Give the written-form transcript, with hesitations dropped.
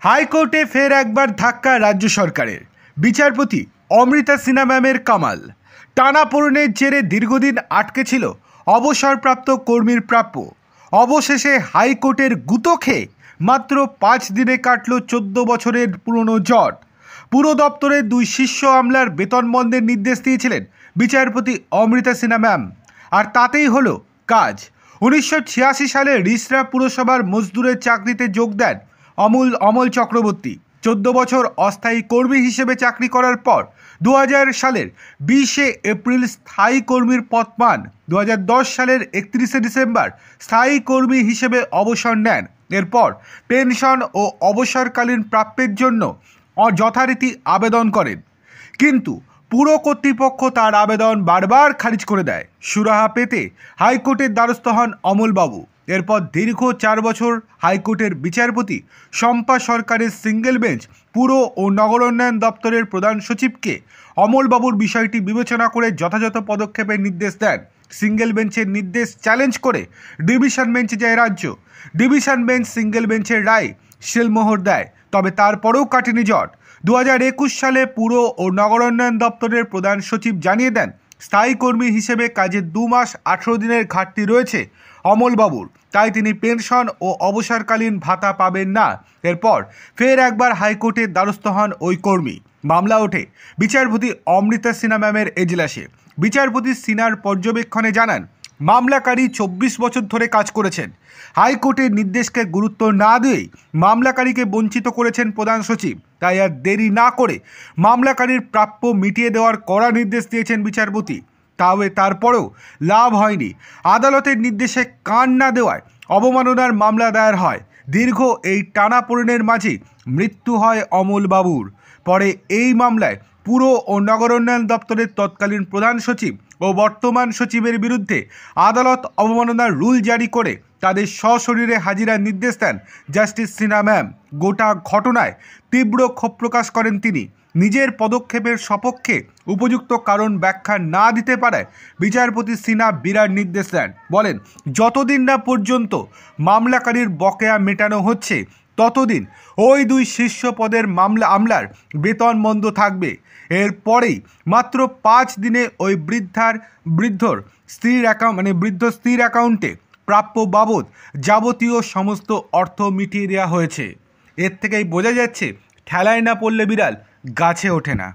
হাইকোর্টে ফের একবার ধাক্কা রাজ্য সরকারের। বিচারপতি অমৃতা সিনহা ম্যামের কামাল। টানাপোড়েনের জেরে দীর্ঘদিন আটকে ছিল অবসরপ্রাপ্ত কর্মীর প্রাপ্য। অবশেষে হাইকোর্টের গুঁতো খেয়ে মাত্র 5 দিনে কাটল 14 বছরের পুরনো জট। পুর দপ্তরের 2 শীর্ষ আমলার বেতন বন্ধের নির্দেশ দিয়েছিলেন বিচারপতি অমৃতা সিনহা ম্যাম, আর তাতেই হলো কাজ। 1986 সালে রিষড়া পুরসভার মজদুরের চাকরিতে যোগ দেন অমল চক্রবর্তী। 14 বছর অস্থায়ী কর্মী হিসেবে চাকরি করার পর 2000 সালের 20 এপ্রিল স্থায়ী কর্মীর পদ পান। 2010 সালের 31 ডিসেম্বর স্থায়ী কর্মী হিসেবে অবসর নেন। এরপর পেনশন ও অবসরকালীন প্রাপ্যের জন্য যথারীতি আবেদন করেন, কিন্তু পুর কর্তৃপক্ষ তার আবেদন বারবার খারিজ করে দেয়। সুরাহা পেতে হাইকোর্টের দ্বারস্থ হন অমলবাবু। এরপর দীর্ঘ 4 বছর হাইকোর্টের বিচারপতি শম্পা সরকারের সিঙ্গেল বেঞ্চ পুর ও নগরোন্নয়ন দপ্তরের প্রধান সচিবকে অমলবাবুর বিষয়টি বিবেচনা করে যথাযথ পদক্ষেপের নির্দেশ দেন। সিঙ্গেল বেঞ্চের নির্দেশ চ্যালেঞ্জ করে ডিভিশন বেঞ্চে যায় রাজ্য। ডিভিশন বেঞ্চ সিঙ্গেল বেঞ্চের রায় সিলমোহর দেয়, তবে তারপরেও কাটেনি জট। 2021 সালে পুর ও নগরোন্নয়ন দপ্তরের প্রধান সচিব জানিয়ে দেন, স্থায়ী কর্মী হিসেবে কাজের 2 মাস 18 দিনের ঘাটতি রয়েছে অমলবাবুর, তাই তিনি পেনশন ও অবসরকালীন ভাতা পাবেন না। এরপর ফের একবার হাইকোর্টের দ্বারস্থ হন ওই কর্মী। মামলা ওঠে বিচারপতি অমৃতা সিনহা ম্যামের এজলাসে। বিচারপতি সিনহার পর্যবেক্ষণে জানান, মামলাকারী 24 বছর ধরে কাজ করেছেন। হাইকোর্টের নির্দেশকে গুরুত্ব না দিয়েই মামলাকারীকে বঞ্চিত করেছেন প্রধান সচিব। তাই আর দেরি না করে মামলাকারীর প্রাপ্য মিটিয়ে দেওয়ার কড়া নির্দেশ দিয়েছেন বিচারপতি। তারপরেও লাভ হয়নি। আদালতের নির্দেশে কান না দেওয়ায় অবমাননার মামলা দায়ের হয়। দীর্ঘ এই টানাপোড়েনের মাঝে মৃত্যু হয় অমলবাবুর। পরে এই মামলায় পুর ও নগরোন্নয়ন দপ্তরের তৎকালীন প্রধান সচিব ও বর্তমান সচিবের বিরুদ্ধে আদালত অবমাননার রুল জারি করে তাদের সশরীরে হাজিরার নির্দেশ দেন জাস্টিস সিনহা ম্যাম। গোটা ঘটনায় তীব্র ক্ষোভ প্রকাশ করেন তিনি। নিজের পদক্ষেপের সপক্ষে উপযুক্ত কারণ ব্যাখ্যা না দিতে পারায় বিচারপতি সিনহা বিরাট নির্দেশ দেন। বলেন, যতদিন না পর্যন্ত মামলাকারীর বকেয়া মেটানো হচ্ছে ততদিন ওই 2 শীর্ষ পদের আমলার বেতন বন্ধ থাকবে। এরপরেই মাত্র 5 দিনে ওই বৃদ্ধর স্ত্রীর অ্যাকাউন্টে প্রাপ্য বাবদ যাবতীয় সমস্ত অর্থ মিটিয়ে দেওয়া হয়েছে। এর থেকেই বোঝা যাচ্ছে, ঠেলায় না পড়লে বিড়াল গাছে ওঠে না।